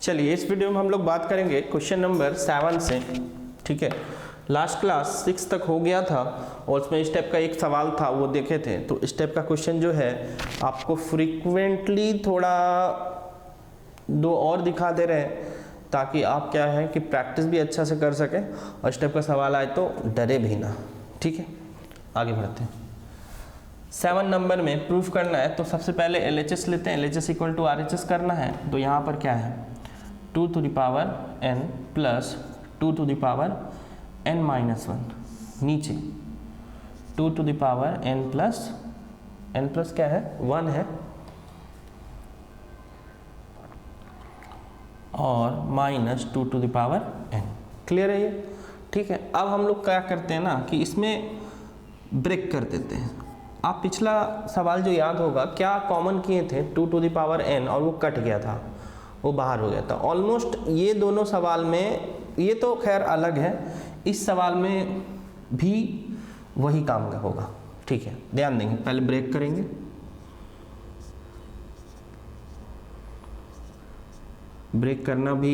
चलिए इस वीडियो में हम लोग बात करेंगे क्वेश्चन नंबर 7 से। ठीक है, लास्ट क्लास 6 तक हो गया था और उसमें इस टाइप का एक सवाल था वो देखे थे। तो इस टाइप का क्वेश्चन जो है आपको फ्रीक्वेंटली थोड़ा दो और दिखा दे रहे हैं ताकि आप क्या है कि प्रैक्टिस भी अच्छा से कर सकें और इस टाइप का सवाल आए तो डरे भी ना। ठीक है, आगे बढ़ते हैं। 7 नंबर में प्रूफ करना है तो सबसे पहले LHS लेते हैं। LHS इक्वल टू RHS करना है तो यहाँ पर क्या है 2 to the power n plus 2 to the power n minus 1, नीचे 2 to the power n plus क्या है 1 है और minus 2 to the power n। Clear है ये? ठीक है, अब हम लोग क्या करते हैं ना कि इसमें ब्रेक कर देते हैं। आप पिछला सवाल जो याद होगा क्या कॉमन किए थे 2 to the power n और वो कट गया था, वो बाहर हो गया था। ऑलमोस्ट ये दोनों सवाल में, ये तो खैर अलग है, इस सवाल में भी वही काम का होगा। ठीक है, ध्यान देंगे, पहले ब्रेक करेंगे। ब्रेक करना भी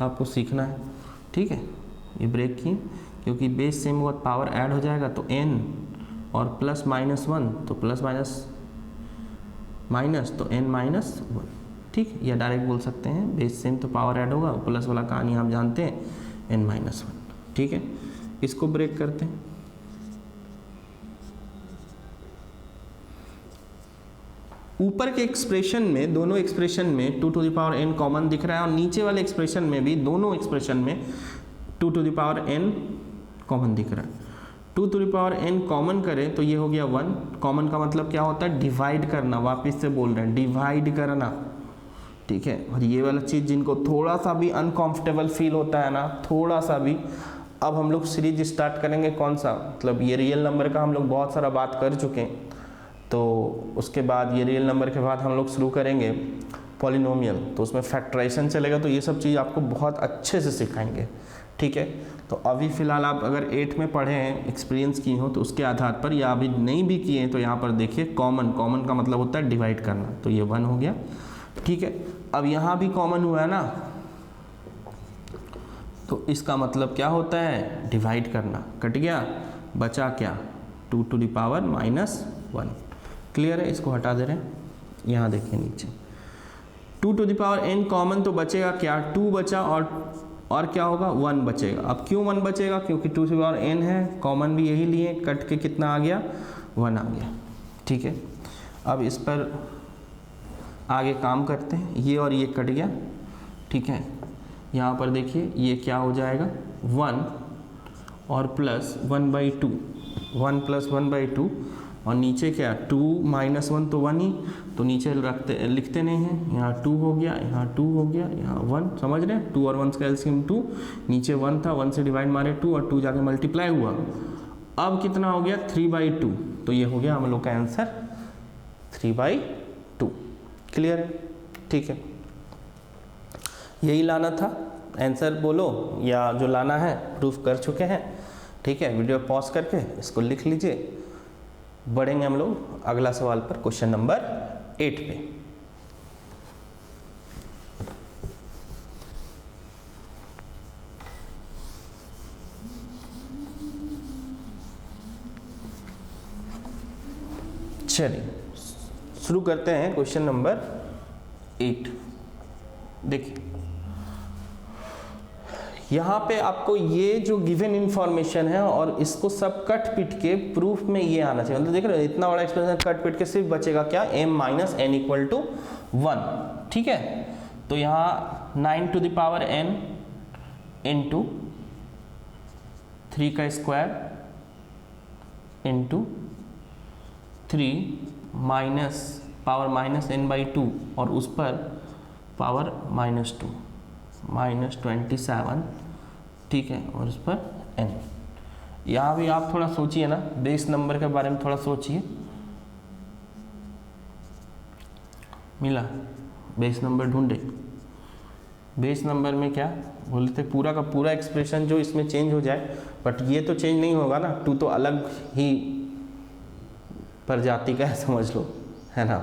आपको सीखना है। ठीक है, ये ब्रेक की क्योंकि बेस सेम हुआ पावर ऐड हो जाएगा तो n और प्लस माइनस 1 तो प्लस माइनस तो n माइनस 1। ठीक, या डायरेक्ट बोल सकते हैं बेस सेम तो पावर ऐड होगा, प्लस वाला कहानी हम जानते हैं n माइनस 1। ठीक है, इसको ब्रेक करते हैं। ऊपर के एक्सप्रेशन में, दोनों एक्सप्रेशन में 2 to the power n common दिख रहा है और नीचे वाले एक्सप्रेशन में भी, दोनों एक्सप्रेशन में 2 to the power n common दिख रहा है। 2 to the power n common करें तो ये हो गया 1। कॉमन का मतलब क्या होता है? डिवाइड करना। वापस से बोल रहे हैं डिवाइड करना। ठीक है, और ये वाला चीज़ जिनको थोड़ा सा भी अनकंफर्टेबल फील होता है ना, थोड़ा सा भी, अब हम लोग सीरीज स्टार्ट करेंगे। कौन सा? मतलब ये रियल नंबर का हम लोग बहुत सारा बात कर चुके हैं, तो उसके बाद ये रियल नंबर के बाद हम लोग शुरू करेंगे पॉलिनोमियल, तो उसमें फैक्टराइजेशन चलेगा। तो ये सब चीज़ आपको बहुत अच्छे से सिखाएंगे। ठीक है, तो अभी फ़िलहाल आप अगर 8 में पढ़े हैं, एक्सपीरियंस किए हो, तो उसके आधार पर, या अभी नहीं भी किए हैं तो यहाँ पर देखिए कॉमन का मतलब होता है डिवाइड करना। तो ये 1 हो गया। ठीक है, अब यहाँ भी कॉमन हुआ है ना, तो इसका मतलब क्या होता है? डिवाइड करना। कट गया, बचा क्या? 2 to the power minus 1। Clear है? इसको हटा दे रहे हैं। यहाँ देखिए नीचे 2 to the power n common, तो बचेगा क्या? 2 बचा और क्या होगा? 1 बचेगा। अब क्यों 1 बचेगा? क्योंकि 2 to the power n है, कॉमन भी यही लिए, कट के कितना आ गया? 1 आ गया। ठीक है, अब इस पर आगे काम करते हैं। ये और ये कट गया। ठीक है, यहाँ पर देखिए ये क्या हो जाएगा 1 और प्लस 1/2, 1 प्लस 1/2 और नीचे क्या 2 माइनस 1 तो 1 ही, तो नीचे लिखते नहीं हैं। यहाँ 2 हो गया, यहाँ 2 हो गया, यहाँ 1। समझ रहे हैं? 2 और 1 का एलसीएम 2, नीचे 1 था, 1 से डिवाइड मारे 2 और 2 जाके मल्टीप्लाई हुआ। अब कितना हो गया 3/2, तो ये हो गया हम लोग का आंसर 3/2। क्लियर है? ठीक है, यही लाना था। आंसर बोलो या जो लाना है प्रूफ कर चुके हैं। ठीक है, वीडियो पॉज करके इसको लिख लीजिए। बढ़ेंगे हम लोग अगला सवाल पर, क्वेश्चन नंबर 8 पे। चलिए शुरू करते हैं क्वेश्चन नंबर 8। देखिए यहाँ पे आपको ये जो गिवन इंफॉर्मेशन है और इसको सब कट पिट के प्रूफ में ये आना चाहिए। मतलब देख रहे हो इतना बड़ा एक्सप्रेशन कट पिट के सिर्फ बचेगा क्या? m minus n equal to 1। ठीक है, तो यहाँ 9 to the power n into 3 का square into 3 minus power minus n/2 और उस पर पावर -2 माइनस 27। ठीक है, और उस पर n। यहाँ भी आप थोड़ा सोचिए ना, बेस नंबर के बारे में थोड़ा सोचिए। मिला? बेस नंबर ढूंढे। बेस नंबर में क्या बोलते, पूरा का पूरा एक्सप्रेशन जो इसमें चेंज हो जाए, बट ये तो चेंज नहीं होगा ना, 2 तो अलग ही प्रजाति का है, समझ लो, है ना।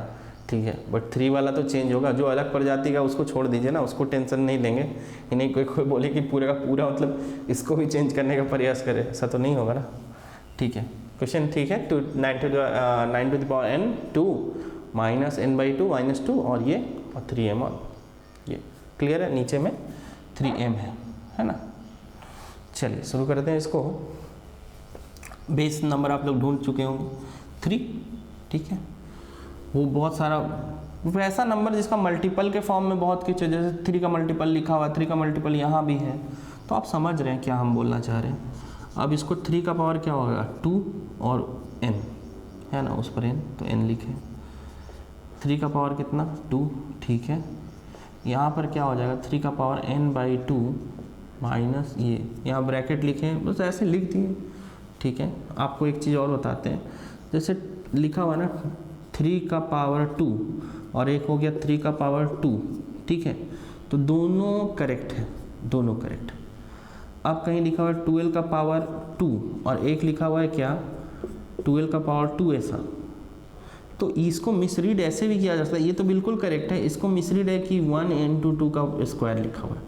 ठीक है, बट 3 वाला तो चेंज होगा, जो अलग प्रजाति का उसको छोड़ दीजिए ना, उसको टेंशन नहीं लेंगे। नहीं कोई बोले कि पूरे का पूरा मतलब इसको भी चेंज करने का प्रयास करे, ऐसा तो नहीं होगा ना। ठीक है, क्वेश्चन ठीक है, 9 to the power n 2 minus n/2 -2 और ये और 3m और ये क्लियर है, नीचे में 3m है ना। चलिए शुरू करते हैं इसको। बेस नंबर आप लोग ढूंढ चुके होंगे 3, ठीक है। वो बहुत सारा वैसा नंबर जिसका मल्टीपल के फॉर्म में बहुत कुछ है, जैसे 3 का मल्टीपल लिखा हुआ, 3 का मल्टीपल यहाँ भी है, तो आप समझ रहे हैं क्या हम बोलना चाह रहे हैं। अब इसको 3 का पावर क्या होगा 2 और n है ना, उस पर n तो n लिखे। 3 का पावर कितना 2, ठीक है। यहाँ पर क्या हो जाएगा 3 का पावर n/2 माइनस ये, यहाँ ब्रैकेट लिखे, बस ऐसे लिख दिए, ठीक है। आपको एक चीज़ और बताते हैं, जैसे लिखा हुआ ना 3 का पावर 2 और एक हो गया 3 का पावर 2, ठीक है, तो दोनों करेक्ट है, दोनों करेक्ट। अब कहीं लिखा हुआ है 12 का पावर 2 और एक लिखा हुआ है क्या 12 का पावर 2 ऐसा, तो इसको मिसरीड ऐसे भी किया जा सकता है, ये तो बिल्कुल करेक्ट है। इसको मिसरीड है कि 1 × 2 का स्क्वायर लिखा हुआ है,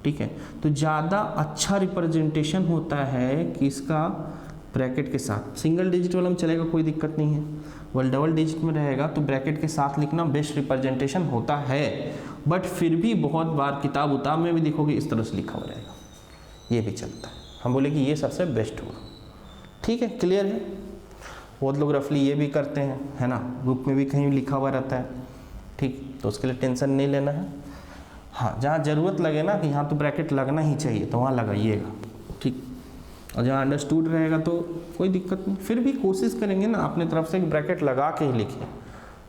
ठीक है। तो ज़्यादा अच्छा रिप्रेजेंटेशन होता है कि इसका ब्रैकेट के साथ, सिंगल डिजिट वाला में चलेगा कोई दिक्कत नहीं है, वह डबल डिजिट में रहेगा तो ब्रैकेट के साथ लिखना बेस्ट रिप्रेजेंटेशन होता है। बट फिर भी बहुत बार किताब उताब में भी देखोगे इस तरह से लिखा हुआ रहेगा, ये भी चलता है। हम बोले कि ये सबसे बेस्ट होगा, ठीक है, क्लियर है। बहुत लोग रफली ये भी करते हैं, है ना, बुक में भी कहीं लिखा हुआ रहता है, ठीक, तो उसके लिए टेंशन नहीं लेना है। हाँ, जहाँ ज़रूरत लगे ना कि यहाँ तो ब्रैकेट लगना ही चाहिए तो वहाँ लगाइएगा, ठीक। और जहाँ अंडरस्टूड रहेगा तो कोई दिक्कत नहीं, फिर भी कोशिश करेंगे ना अपने तरफ से ब्रैकेट लगा के ही लिखिए,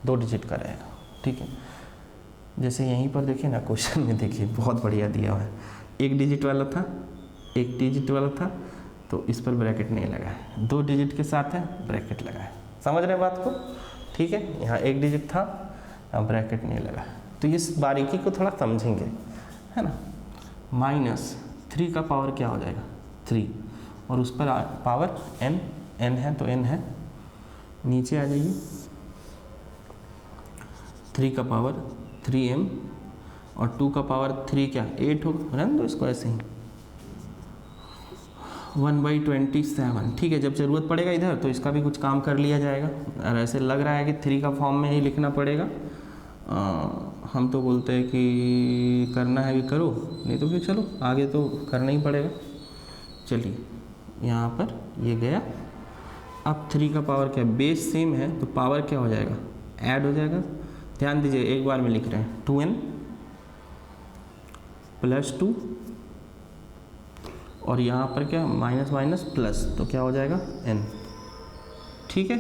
2 डिजिट का रहेगा, ठीक है। जैसे यहीं पर देखिए ना क्वेश्चन में, देखिए बहुत बढ़िया दिया हुआ है, 1 डिजिट वाला था, 1 डिजिट वाला था, तो इस पर ब्रैकेट नहीं लगा है, 2 डिजिट के साथ है ब्रैकेट लगा है, समझ रहे हैं बात को, ठीक है। यहाँ 1 डिजिट था, यहाँ ब्रैकेट नहीं लगा है, तो इस बारीकी को थोड़ा समझेंगे, है ना। -3 का पावर क्या हो जाएगा 3 और उस पर पावर n है तो n है, नीचे आ जाइए 3 का पावर 3m और 2 का पावर 3 क्या 8 होगा, रहने दो इसको ऐसे ही, 1/27, ठीक है। जब ज़रूरत पड़ेगा इधर तो इसका भी कुछ काम कर लिया जाएगा, और ऐसे लग रहा है कि 3 का फॉर्म में ही लिखना पड़ेगा, हम तो बोलते हैं कि करना है कि करो, नहीं तो फिर चलो आगे तो करना ही पड़ेगा। चलिए यहाँ पर ये गया। अब 3 का पावर क्या, बेस सेम है तो पावर क्या हो जाएगा ऐड हो जाएगा। ध्यान दीजिए एक बार में लिख रहे हैं 2n + 2 और यहाँ पर क्या माइनस माइनस प्लस, तो क्या हो जाएगा n, ठीक है।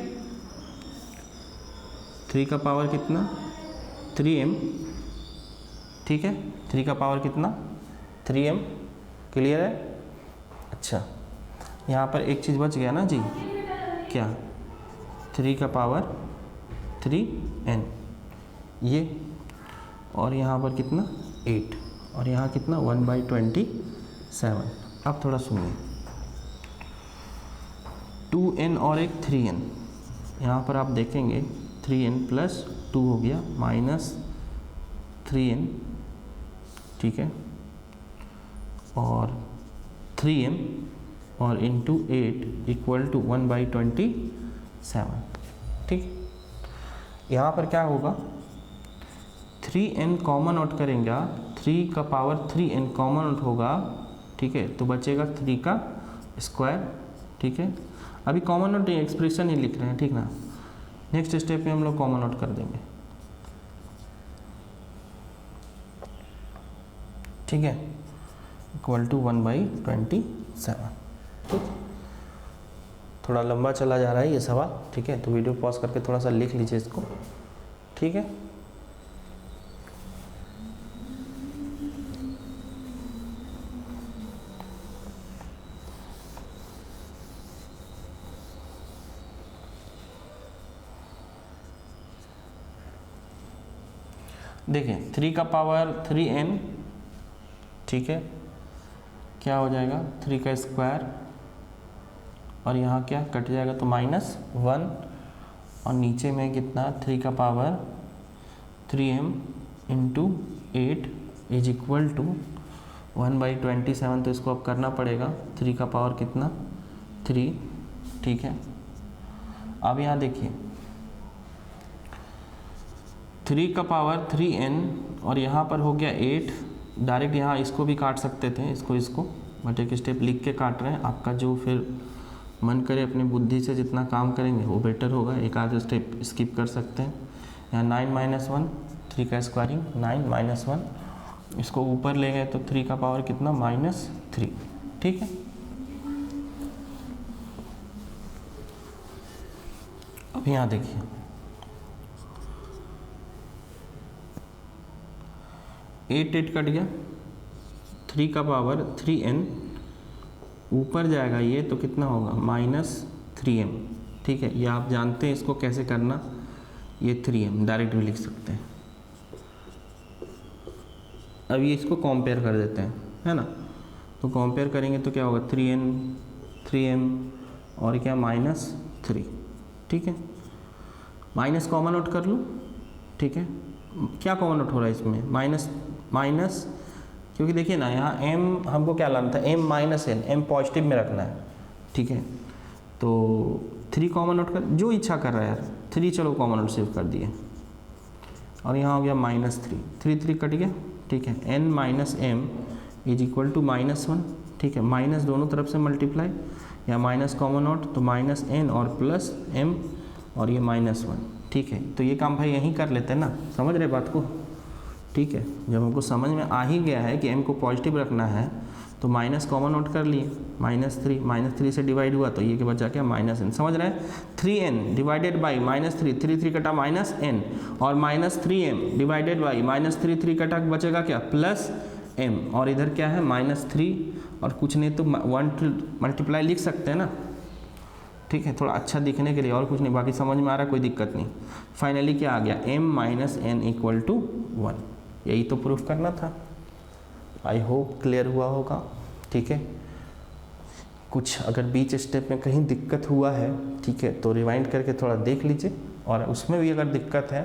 3 का पावर कितना 3m, ठीक है, 3 का पावर कितना 3m, क्लियर है। अच्छा यहाँ पर एक चीज़ बच गया ना जी, क्या 3 का पावर 3n ये, और यहाँ पर कितना 8 और यहाँ कितना 1/27। अब थोड़ा सुनिए 2n और एक 3n, यहाँ पर आप देखेंगे 3n + 2 हो गया -3n, ठीक है, और 3m और इंटू 8 = 1/27, ठीक। यहाँ पर क्या होगा 3n कॉमन आउट करेंगे, 3 का पावर 3n कॉमन आउट होगा, ठीक है, तो बचेगा 3 का स्क्वायर, ठीक है। अभी कॉमन आउट एक्सप्रेशन ही लिख रहे हैं, ठीक ना, नेक्स्ट स्टेप में हम लोग कॉमन आउट कर देंगे, ठीक है, = 1/27, ठीक। थोड़ा लंबा चला जा रहा है ये सवाल, ठीक है, तो वीडियो पॉज करके थोड़ा सा लिख लीजिए इसको, ठीक है। देखिए 3 का पावर 3n, ठीक है, क्या हो जाएगा 3 का स्क्वायर और यहाँ क्या कट जाएगा तो -1 और नीचे में कितना 3 का power 3m into 8 is equal to 1/27। तो इसको अब करना पड़ेगा, 3 का पावर कितना 3, ठीक है। अब यहाँ देखिए 3 का पावर 3n और यहाँ पर हो गया 8। डायरेक्ट यहाँ इसको भी काट सकते थे, इसको बट एक स्टेप लिख के काट रहे हैं। आपका जो फिर मन करे अपनी बुद्धि से जितना काम करेंगे वो बेटर होगा, एक आध स्टेप स्किप कर सकते हैं। यहाँ 9 - 1, 3 का स्क्वायरिंग 9 - 1, इसको ऊपर ले गए तो 3 का पावर कितना -3, ठीक है। अब यहाँ देखिए 8 कट गया, 3 का पावर 3n ऊपर जाएगा ये तो कितना होगा -3m, ठीक है। ये आप जानते हैं इसको कैसे करना, ये 3m डायरेक्ट भी लिख सकते हैं। अब ये इसको कंपेयर कर देते हैं, है ना। तो कंपेयर करेंगे तो क्या होगा 3n 3m और क्या -3, ठीक है। माइनस कॉमन आउट कर लूँ, ठीक है। क्या कॉमन आउट हो रहा है इसमें माइनस, क्योंकि देखिए ना यहाँ m हमको क्या लाना था m - n, m पॉजिटिव में रखना है, ठीक है। तो 3 कॉमन आउट कर, जो इच्छा कर रहा है यार, 3 चलो कॉमन आउट सेव कर दिए और यहाँ हो गया -3, 3 कट गया, ठीक है। n - m is equal to -1, ठीक है। माइनस दोनों तरफ से मल्टीप्लाई, या माइनस कॉमन आउट तो -n और प्लस m और ये -1, ठीक है। तो ये काम भाई यहीं कर लेते हैं ना, समझ रहे बात को, ठीक है। जब हमको समझ में आ ही गया है कि m को पॉजिटिव रखना है तो माइनस कॉमन आउट कर लिए, -3 से डिवाइड हुआ तो ये के बचा क्या -n, समझ रहे हैं। 3n डिवाइडेड बाई -3, 3 कटा -n और -3m डिवाइडेड बाई -3 कटा बचेगा क्या +m, और इधर क्या है -3 और कुछ नहीं तो 1 मल्टीप्लाई लिख सकते हैं ना, ठीक है। थोड़ा अच्छा दिखने के लिए और कुछ नहीं, बाकी समझ में आ रहा है कोई दिक्कत नहीं। फाइनली क्या आ गया m - n इक्वल टू 1, यही तो प्रूफ करना था। आई होप क्लियर हुआ होगा, ठीक है। कुछ अगर बीच स्टेप में कहीं दिक्कत हुआ है, ठीक है, तो रिवाइंड करके थोड़ा देख लीजिए, और उसमें भी अगर दिक्कत है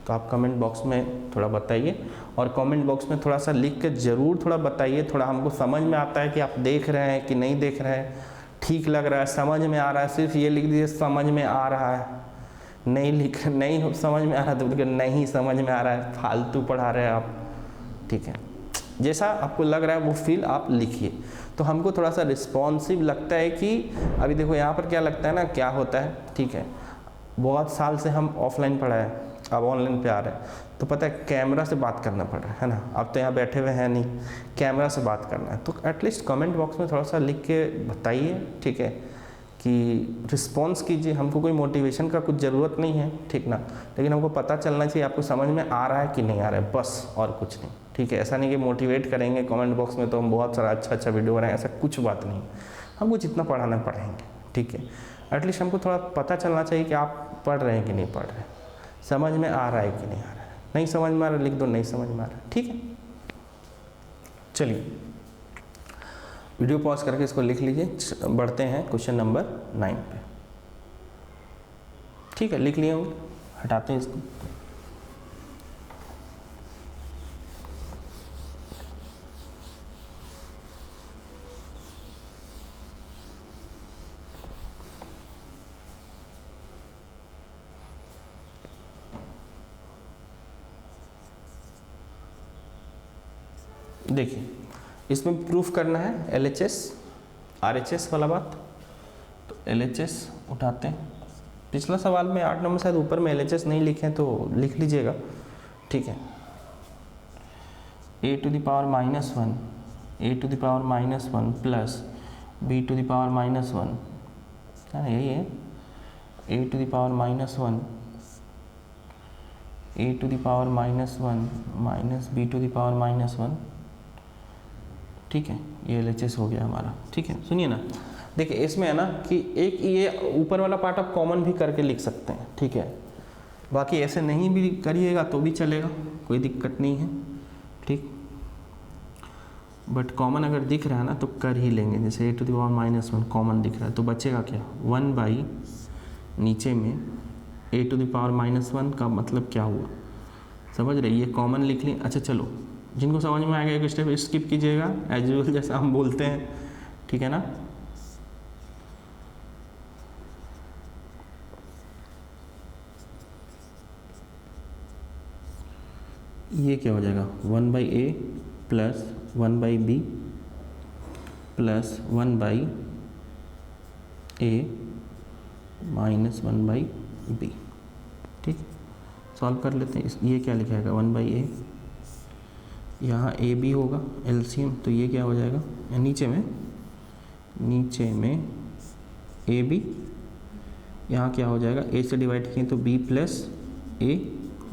तो आप कमेंट बॉक्स में थोड़ा बताइए, और कमेंट बॉक्स में थोड़ा सा लिख के ज़रूर थोड़ा बताइए, थोड़ा हमको समझ में आता है कि आप देख रहे हैं कि नहीं देख रहे हैं, ठीक लग रहा है, समझ में आ रहा है। सिर्फ ये लिख दीजिए समझ में आ रहा है, नहीं समझ में आ रहा तो नहीं समझ में आ रहा है, फालतू पढ़ा रहे हैं आप, ठीक है। जैसा आपको लग रहा है वो फील आप लिखिए, तो हमको थोड़ा सा रिस्पॉन्सिव लगता है कि अभी देखो यहाँ पर क्या लगता है ना, क्या होता है, ठीक है। बहुत साल से हम ऑफलाइन पढ़ा है, अब ऑनलाइन पे आ रहे हैं, तो पता है कैमरा से बात करना पड़ रहा है ना। अब तो यहाँ बैठे हुए हैं नहीं, कैमरा से बात करना है, तो एटलीस्ट कमेंट बॉक्स में थोड़ा सा लिख के बताइए, ठीक है, कि रिस्पॉन्स कीजिए। हमको कोई मोटिवेशन का कुछ ज़रूरत नहीं है, ठीक ना, लेकिन हमको पता चलना चाहिए आपको समझ में आ रहा है कि नहीं आ रहा है, बस, और कुछ नहीं, ठीक है। ऐसा नहीं कि मोटिवेट करेंगे कमेंट बॉक्स में तो हम बहुत सारा अच्छा वीडियो बनाएंगे, ऐसा कुछ बात नहीं। हमको जितना पढ़ाना पढ़ाएंगे, ठीक है। एटलीस्ट हमको थोड़ा पता चलना चाहिए कि आप पढ़ रहे हैं कि नहीं पढ़ रहे हैं, समझ में आ रहा है कि नहीं आ रहा है। नहीं समझ में आ रहा है लिख दो, नहीं समझ में आ रहा है, ठीक है। चलिए वीडियो पॉज करके इसको लिख लीजिए, बढ़ते हैं क्वेश्चन नंबर 9 पे, ठीक है। लिख लिए होंगे, हटाते हैं इसको। देखिए इसमें प्रूफ करना है LHS RHS वाला बात, तो LHS उठाते हैं। पिछला सवाल में 8 नंबर शायद ऊपर में LHS नहीं लिखे तो लिख लीजिएगा, ठीक है। a⁻⁻1 प्लस b⁻−1 है ना, यही है a⁻−1 माइनस b⁻−1, ठीक है। ये LHS हो गया हमारा, ठीक है। सुनिए ना, देखिए इसमें है ना कि एक ये ऊपर वाला पार्ट आप कॉमन भी करके लिख सकते हैं, ठीक है। बाकी ऐसे नहीं भी करिएगा तो भी चलेगा, कोई दिक्कत नहीं है, ठीक। बट कॉमन अगर दिख रहा है ना तो कर ही लेंगे। जैसे a⁻−1 कॉमन दिख रहा है तो बचेगा क्या 1/, नीचे में a⁻−1 का मतलब क्या हुआ समझ रहे, ये कॉमन लिख लें। अच्छा चलो, जिनको समझ में आएगा एक स्टेप स्किप कीजिएगा एज यूजुअल जैसा हम बोलते हैं, ठीक है ना। ये क्या हो जाएगा 1/a plus 1/b plus 1/a minus 1/b, ठीक। सॉल्व कर लेते हैं। ये क्या लिखाएगा 1/a, यहाँ a b होगा एलसीएम, तो ये क्या हो जाएगा नीचे में a b, यहाँ क्या हो जाएगा a से डिवाइड किए तो b प्लस a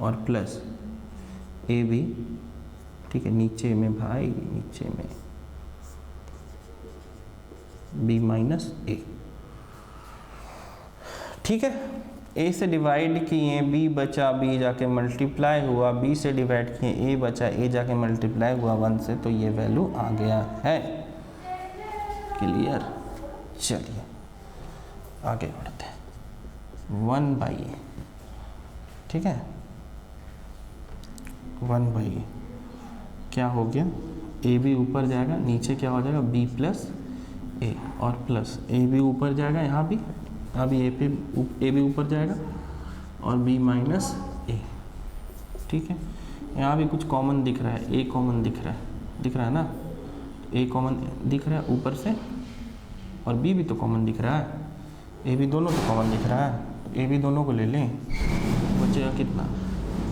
और प्लस a b, ठीक है। नीचे में भाई नीचे में b माइनस a, ठीक है। a से डिवाइड किए b बचा, b जाके मल्टीप्लाई हुआ, b से डिवाइड किए a बचा, a जाके मल्टीप्लाई हुआ 1 से, तो ये वैल्यू आ गया है। क्लियर। चलिए आगे बढ़ते हैं। 1/a, ठीक है। 1/a क्या हो गया, ए बी ऊपर जाएगा, नीचे क्या हो जाएगा b प्लस a और प्लस ए बी ऊपर जाएगा, यहाँ भी अभी ए बी ऊपर जाएगा और b माइनस a, ठीक है। यहाँ भी कुछ कॉमन दिख रहा है, a कॉमन दिख रहा है ना, a कॉमन दिख रहा है ऊपर से और b भी तो कॉमन दिख रहा है, a भी दोनों तो कॉमन दिख रहा है, a भी दोनों को ले लें, बचेगा कितना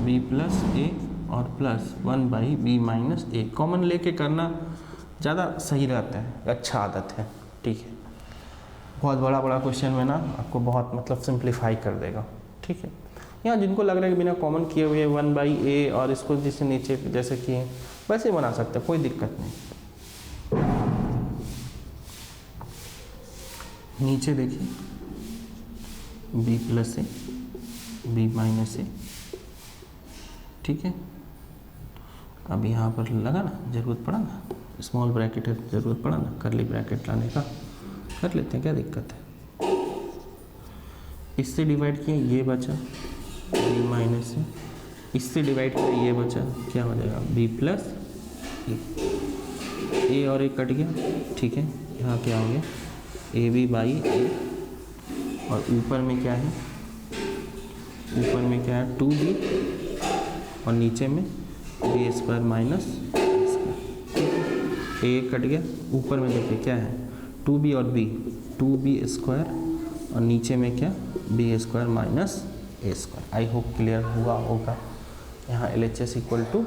b प्लस a और plus 1/b minus a। Common लेके करना ज़्यादा सही रहता है, अच्छा आदत है, ठीक है। बहुत बड़ा क्वेश्चन में ना आपको बहुत मतलब सिंप्लीफाई कर देगा, ठीक है। यहाँ जिनको लग रहा है कि बिना कॉमन किए हुए 1/a और इसको जिससे नीचे जैसे किए वैसे बना सकते हैं, कोई दिक्कत नहीं। नीचे देखिए b plus a b minus a, ठीक है। अब यहाँ पर लगा ना, ज़रूरत पड़ा ना, स्मॉल ब्रैकेट है, ज़रूरत पड़ा ना करली ब्रैकेट लाने का, कर लेते हैं, क्या दिक्कत है। इससे डिवाइड किया ये बचा b माइनस से, इससे डिवाइड किया ये बचा, क्या हो जाएगा b प्लस a और a कट गया, ठीक है। यहाँ क्या हो गया ab/a और ऊपर में क्या है, ऊपर में क्या है 2b और नीचे में b² माइनस a कट गया। ऊपर में देखिए क्या है 2b और b, 2b² और नीचे में क्या b² minus a²। I hope clear हुआ होगा। यहाँ LHS equal to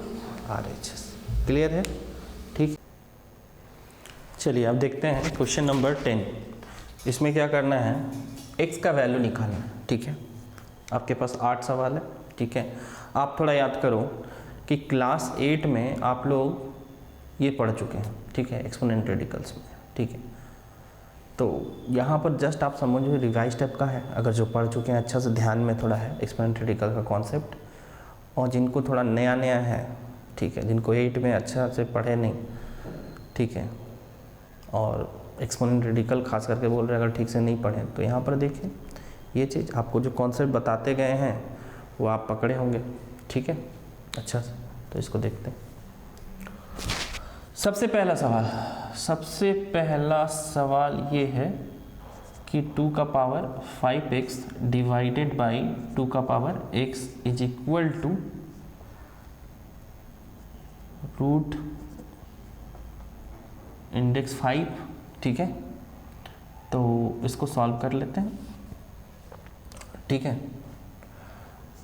RHS, clear है, ठीक। चलिए अब देखते हैं क्वेश्चन नंबर 10। इसमें क्या करना है, x का वैल्यू निकालना है, ठीक है। आपके पास 8 सवाल है, ठीक है। आप थोड़ा याद करो कि क्लास 8 में आप लोग ये पढ़ चुके हैं, ठीक है, एक्सपोनेंट रेडिकल्स में, ठीक है। तो यहाँ पर जस्ट आप समझो रिवाइज टाइप का है, अगर जो पढ़ चुके हैं अच्छा से ध्यान में थोड़ा है एक्सपोनेंट रेडिकल का कॉन्सेप्ट, और जिनको थोड़ा नया है, ठीक है, जिनको 8 में अच्छा से पढ़े नहीं, ठीक है, और एक्सपोनेंट रेडिकल खास करके बोल रहे हैं अगर ठीक से नहीं पढ़े, तो यहाँ पर देखिए ये चीज़ आपको जो कॉन्सेप्ट बताते गए हैं वो आप पकड़े होंगे, ठीक है, अच्छा से। तो इसको देखते हैं। सबसे पहला सवाल ये है कि 2 का पावर 5x डिवाइडेड बाई 2 का power x is equal to root index 5, ठीक है। तो इसको सॉल्व कर लेते हैं, ठीक है।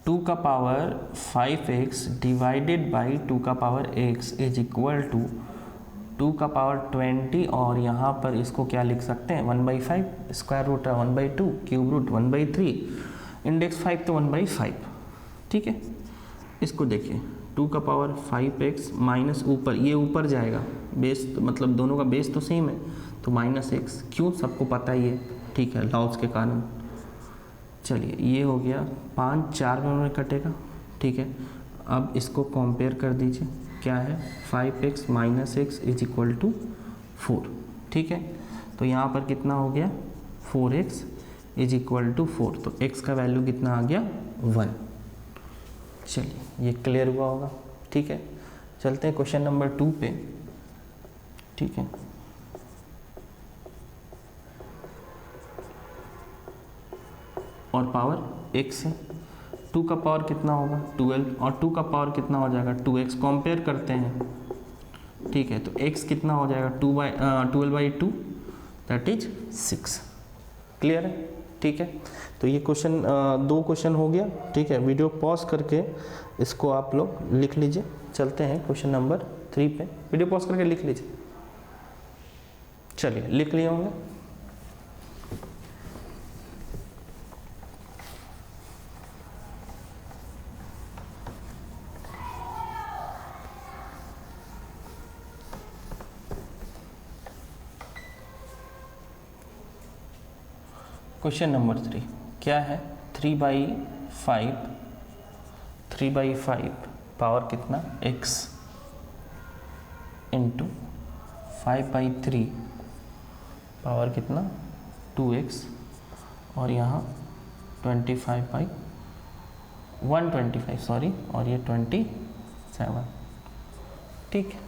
2 का पावर 5x डिवाइडेड बाई 2 का power x is equal to 2 का पावर 20, और यहाँ पर इसको क्या लिख सकते हैं 1/5, स्क्वायर रूट है 1/2, क्यूब रूट 1/3, इंडेक्स 5 तो 1/5, ठीक है। इसको देखिए 2 का पावर 5x माइनस ऊपर, ये ऊपर जाएगा, बेस तो मतलब दोनों का बेस तो सेम है, तो -x, क्यों सबको पता ही है, ठीक है, लॉस के कारण। चलिए ये हो गया 5, 4 में कटेगा, ठीक है। अब इसको कंपेयर कर दीजिए, क्या है 5x minus x is equal to 4, ठीक है। तो यहाँ पर कितना हो गया 4x इज इक्वल टू 4, तो x का वैल्यू कितना आ गया 1, चलिए ये क्लियर हुआ होगा, ठीक है। चलते हैं क्वेश्चन नंबर 2 पे, ठीक है। और पावर x है, 2 का पावर कितना होगा 12, और 2 का पावर कितना हो जाएगा 2x, कंपेयर करते हैं, ठीक है। तो x कितना हो जाएगा 12/2 दैट इज 6। क्लियर है, ठीक है। तो ये क्वेश्चन 2 क्वेश्चन हो गया, ठीक है। वीडियो पॉज करके इसको आप लोग लिख लीजिए। चलते हैं क्वेश्चन नंबर 3 पे, वीडियो पॉज करके लिख लीजिए। चलिए लिख लिए होंगे। क्वेश्चन नंबर 3 क्या है, 3/5 पावर कितना x इंटू 5/3 पावर कितना 2x, और यहाँ 125 सॉरी, और ये 27, ठीक है।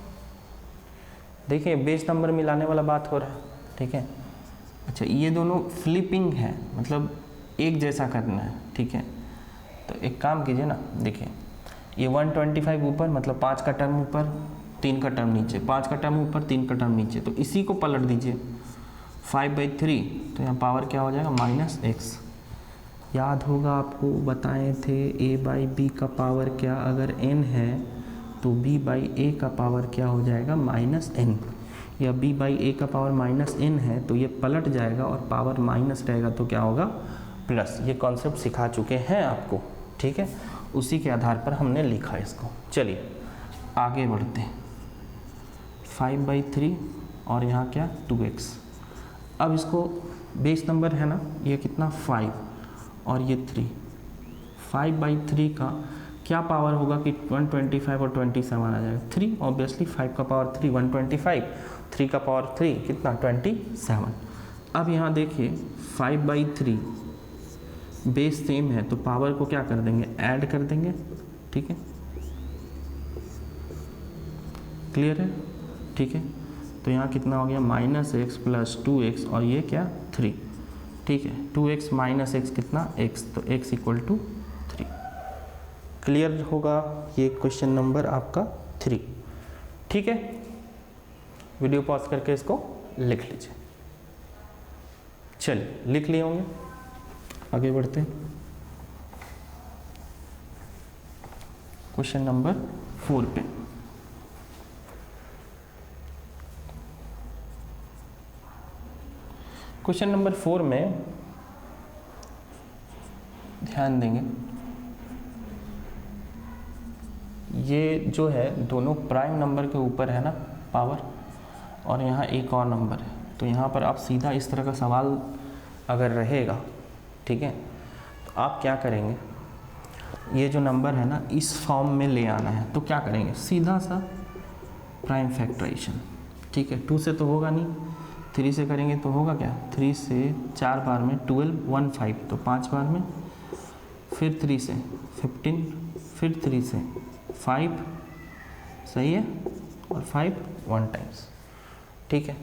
देखिए बेस नंबर मिलाने वाला बात हो रहा है, ठीक है। अच्छा ये दोनों फ्लिपिंग है, मतलब एक जैसा करना है, ठीक है। तो एक काम कीजिए ना, देखिए ये 125 ऊपर, मतलब 5 का टर्म ऊपर 3 का टर्म नीचे, 5 का टर्म ऊपर 3 का टर्म नीचे, तो इसी को पलट दीजिए 5/3, तो यहाँ पावर क्या हो जाएगा -x। याद होगा आपको बताए थे a/b का पावर क्या, अगर n है तो b/a का पावर क्या हो जाएगा -n, या b/a का पावर -n है तो ये पलट जाएगा और पावर माइनस रहेगा तो क्या होगा प्लस। ये कॉन्सेप्ट सिखा चुके हैं आपको, ठीक है। उसी के आधार पर हमने लिखा इसको। चलिए आगे बढ़ते हैं। 5/3 और यहाँ क्या 2x। अब इसको बेस नंबर है ना, ये कितना 5 और ये 3, 5/3 का क्या पावर होगा कि 125 और 27 आ जाएगा 3, ऑब्वियसली 5 का पावर 3 125, 3 का पावर 3 कितना 27। अब यहाँ देखिए 5/3 बेस सेम है तो पावर को क्या कर देंगे ऐड कर देंगे, ठीक है। क्लियर है, ठीक है। तो यहाँ कितना हो गया -x प्लस 2x, और ये क्या 3, ठीक है। 2x माइनस x कितना x, तो x इक्वल टू 3। क्लियर होगा ये क्वेश्चन नंबर आपका 3, ठीक है। वीडियो पॉज करके इसको लिख लीजिए। चलिए लिख लिए होंगे, आगे बढ़ते हैं क्वेश्चन नंबर 4 पे। क्वेश्चन नंबर 4 में ध्यान देंगे, ये जो है दोनों प्राइम नंबर के ऊपर है ना पावर, और यहाँ एक और नंबर है, तो यहाँ पर आप सीधा इस तरह का सवाल अगर रहेगा, ठीक है, तो आप क्या करेंगे, ये जो नंबर है ना इस फॉर्म में ले आना है। तो क्या करेंगे, सीधा सा प्राइम फैक्टराइजेशन, ठीक है। 2 से तो होगा नहीं, 3 से करेंगे तो होगा क्या, 3 से 4 बार में 12 15, तो 5 बार में, फिर 3 से 15, फिर 3 से 5, सही है, और 5 1 टाइम्स, ठीक है।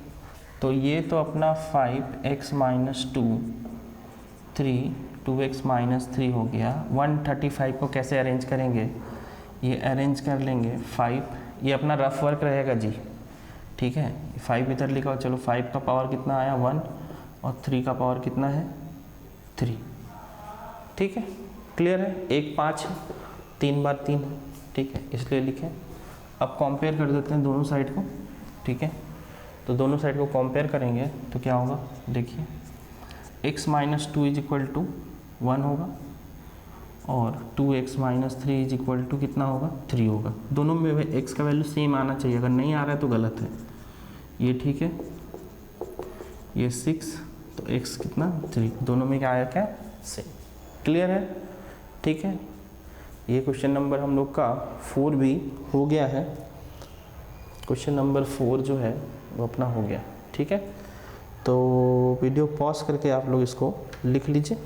तो ये तो अपना 5x माइनस 2 3 2x माइनस 3 हो गया। 135 को कैसे अरेंज करेंगे, ये अरेंज कर लेंगे 5, ये अपना रफ वर्क रहेगा जी, ठीक है। 5 इधर लिखा, चलो 5 का पावर कितना आया 1, और 3 का पावर कितना है 3, ठीक है। क्लियर है, 1 5 3 बार 3 है, ठीक है, इसलिए लिखें। अब कंपेयर कर देते हैं दोनों साइड को, ठीक है। तो दोनों साइड को कंपेयर करेंगे तो क्या होगा, देखिए x minus 2 is equal to 1 होगा, और 2x minus 3 is equal to कितना होगा 3 होगा। दोनों में x का वैल्यू सेम आना चाहिए, अगर नहीं आ रहा है तो गलत है। ये ठीक है, ये 6, तो x कितना 3, दोनों में क्या आया क्या सेम। क्लियर है, ठीक है। ये क्वेश्चन नंबर हम लोग का 4 भी हो गया है। क्वेश्चन नंबर 4 जो है वो अपना हो गया, ठीक है। तो वीडियो पॉज करके आप लोग इसको लिख लीजिए,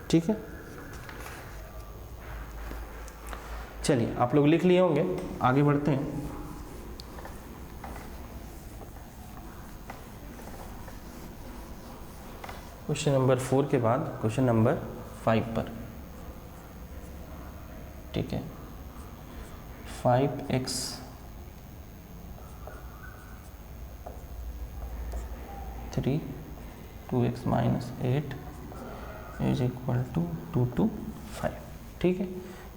ठीक है। चलिए आप लोग लिख लिए होंगे, आगे बढ़ते हैं। क्वेश्चन नंबर 4 के बाद क्वेश्चन नंबर 5 पर, ठीक है। 5x 3 2x minus 8 is equal to 2 to 5, ठीक है।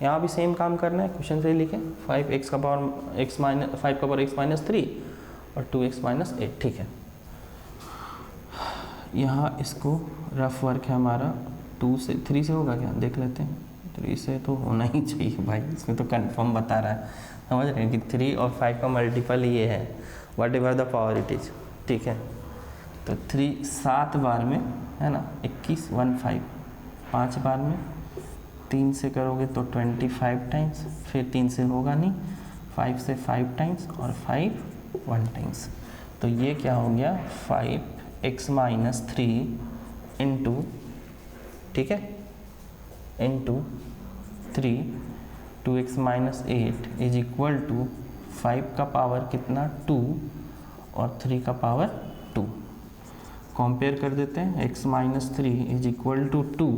यहाँ भी सेम काम करना है, क्वेश्चन से ही लिखें 5x का पावर x माइनस 5 का पावर x माइनस 3 और 2x माइनस 8, ठीक है। यहाँ इसको रफ वर्क है हमारा 2 से 3 से होगा क्या, देख लेते हैं। 3 से तो होना ही चाहिए भाई, इसमें तो कंफर्म बता रहा है, समझ रहे हैं कि 3 और 5 का मल्टीपल ये है, what ever the power it is, ठीक है। तो 3 7 बार में है ना 21 1 5, 5 बार में 3 से करोगे तो 25 टाइम्स, फिर 3 से होगा नहीं, 5 से 5 टाइम्स और 5 1 टाइम्स। तो ये क्या हो गया 5x माइनस 3 इंटू, ठीक है, into 3 2x minus 8 is equal to 5 का पावर कितना 2 और 3 का पावर 2। कंपेयर कर देते हैं, x minus 3 is equal to 2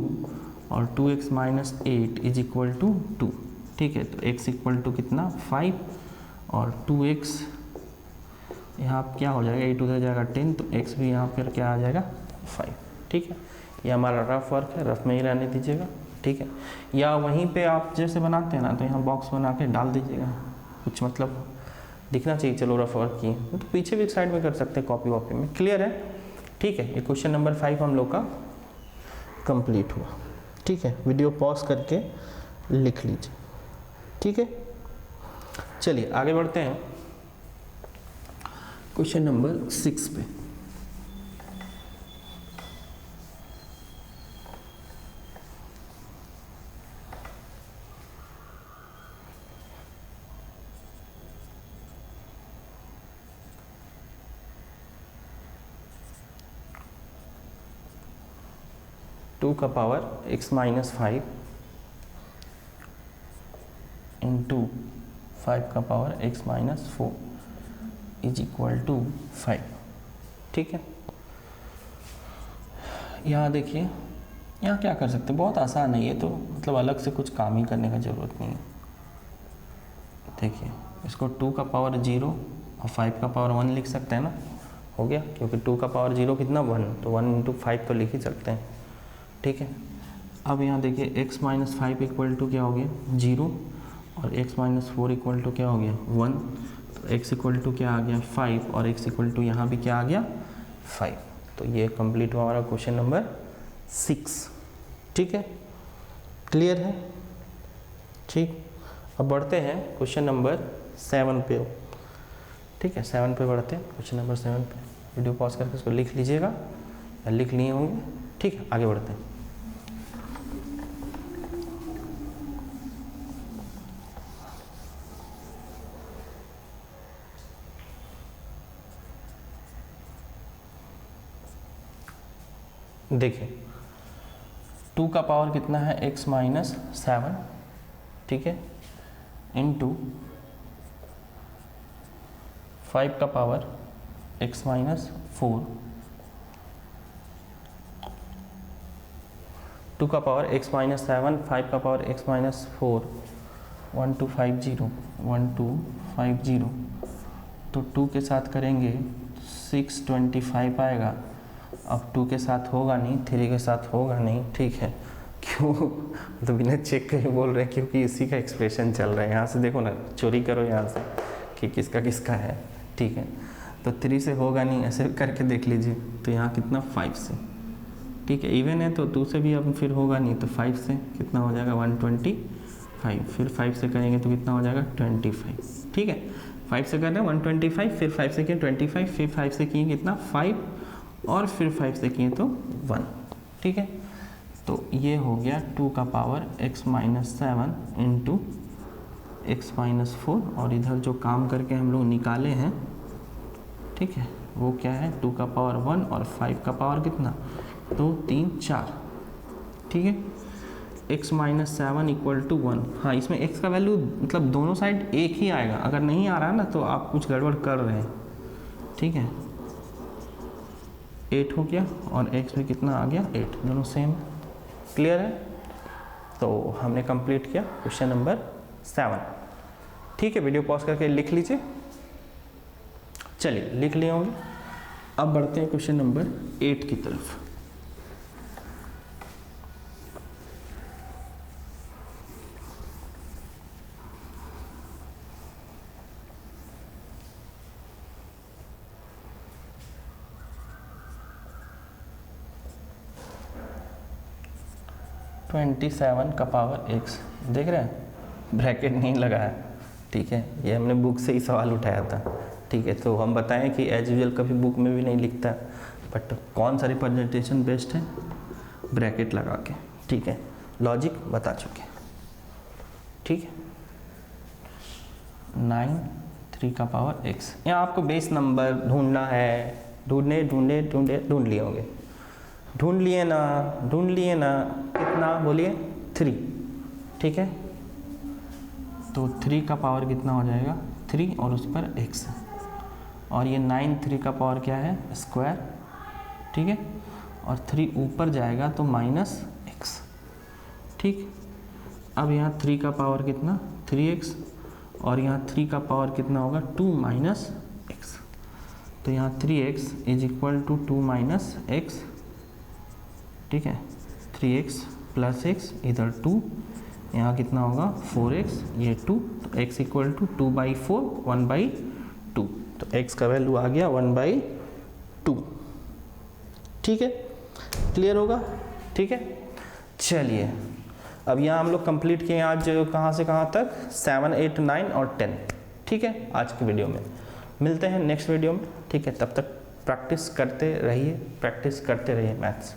और 2x minus 8 is equal to 2, ठीक है। तो x इक्वल टू कितना 5 और 2x यहाँ क्या हो जाएगा, 8 उधर जाएगा 10, तो x भी यहाँ पर क्या आ जाएगा 5, ठीक है। ये हमारा रफ वर्क है, रफ में ही रहने दीजिएगा, ठीक है। या वहीं पे आप जैसे बनाते हैं ना, तो यहाँ बॉक्स बना के डाल दीजिएगा, कुछ मतलब दिखना चाहिए, चलो रफ वर्क किए तो पीछे भी एक साइड में कर सकते हैं कॉपी वॉपी में, क्लियर है, ठीक है। ये क्वेश्चन नंबर 5 हम लोग का कंप्लीट हुआ, ठीक है। वीडियो पॉज करके लिख लीजिए, ठीक है। चलिए आगे बढ़ते हैं क्वेश्चन नंबर 6 पे। टू का पावर x माइनस 5 इंटू 5 का power x minus 4 is equal to 5, ठीक है। यहाँ देखिए, यहाँ क्या कर सकते हैं, बहुत आसान है ये तो, मतलब अलग से कुछ काम ही करने का ज़रूरत नहीं है। देखिए इसको 2 का पावर 0 और 5 का पावर 1 लिख सकते हैं ना, हो गया, क्योंकि 2 का पावर 0 कितना 1, तो 1 इंटू 5 तो लिख ही सकते हैं, ठीक है। अब यहाँ देखिए x माइनस 5 इक्वल टू क्या हो गया 0 और x माइनस 4 इक्वल टू क्या हो गया 1, तो x इक्वल टू क्या आ गया 5 और x इक्वल टू यहाँ भी क्या आ गया 5। तो ये कंप्लीट हुआ हमारा क्वेश्चन नंबर 6, ठीक है, क्लियर है, ठीक। अब बढ़ते हैं क्वेश्चन नंबर 7 पे, ठीक है। 7 पे बढ़ते हैं, क्वेश्चन नंबर 7 पे। वीडियो पॉज करके इसको लिख लीजिएगा, या लिख लिए होंगे, ठीक है। आगे बढ़ते हैं। देखिए 2 का पावर कितना है x माइनस 7, ठीक है, इंटू 5 का पावर x माइनस 4, 2 का पावर x माइनस 7, 5 का पावर x माइनस 4, 1250 1250, तो 2 के साथ करेंगे 625 आएगा। अब 2 के साथ होगा नहीं, 3 के साथ होगा नहीं, ठीक है। क्यों, तो बिना चेक के ही बोल रहे हैं, क्योंकि इसी का एक्सप्रेशन चल रहा है। यहाँ से देखो ना, चोरी करो यहाँ से कि किसका किसका है, ठीक है। तो 3 से होगा नहीं, ऐसे करके देख लीजिए। तो यहाँ कितना 5 से, ठीक है, इवन है तो 2 से भी अब फिर होगा नहीं, तो 5 से कितना हो जाएगा 125, फिर 5 से करेंगे तो कितना हो जाएगा 25, ठीक है। 5 से कर रहे हैं 125, फिर 5 से किए 25, फिर 5 से किए कितना 5 और फिर 5 से किए तो 1, ठीक है। तो ये हो गया 2 का power x minus 7 into x minus 4, और इधर जो काम करके हम लोग निकाले हैं, ठीक है, वो क्या है 2 का पावर 1 और 5 का पावर कितना 2 3 4, ठीक है। x minus 7 equal to 1। हाँ, इसमें x का वैल्यू मतलब दोनों साइड एक ही आएगा, अगर नहीं आ रहा है ना तो आप कुछ गड़बड़ कर रहे हैं, ठीक है। 8 हो गया और x में कितना आ गया 8, दोनों सेम। क्लियर है? तो हमने कंप्लीट किया क्वेश्चन नंबर 7। ठीक है, वीडियो पॉज करके लिख लीजिए। चलिए लिख लिए होंगे। अब बढ़ते हैं क्वेश्चन नंबर 8 की तरफ। ट्वेंटी 7 का पावर x, देख रहे हैं, ब्रैकेट नहीं लगा है, ठीक है। ये हमने बुक से ही सवाल उठाया था, ठीक है। तो हम बताएं कि एज यूजुअल कभी बुक में भी नहीं लिखता, बट कौन सा रिप्रेजेंटेशन बेस्ट है, ब्रैकेट लगा के, ठीक है। लॉजिक बता चुके, ठीक है। 9 3 का पावर x, यहाँ आपको बेस नंबर ढूंढना है, ढूंढ लिए होंगे, ढूंढ लिए ना, कितना बोलिए 3, ठीक है। तो 3 का पावर कितना हो जाएगा 3 और उस पर x, और ये 9 3 का पावर क्या है स्क्वायर, ठीक है। और 3 ऊपर जाएगा तो माइनस x, ठीक। अब यहाँ 3 का पावर कितना 3x, और यहाँ 3 का पावर कितना होगा 2 माइनस x। तो यहाँ 3x is equal to 2 minus x, ठीक है। 3x प्लस x, इधर 2, यहाँ कितना होगा 4x, ये 2, तो x इक्वल टू 2/4 1/2, तो x का वैल्यू आ गया 1/2, ठीक है। क्लियर होगा, ठीक है। चलिए अब यहाँ हम लोग कंप्लीट किए आज कहाँ से कहाँ तक 7 8 9 और 10, ठीक है। आज के वीडियो में मिलते हैं नेक्स्ट वीडियो में, ठीक है। तब तक प्रैक्टिस करते रहिए मैथ्स।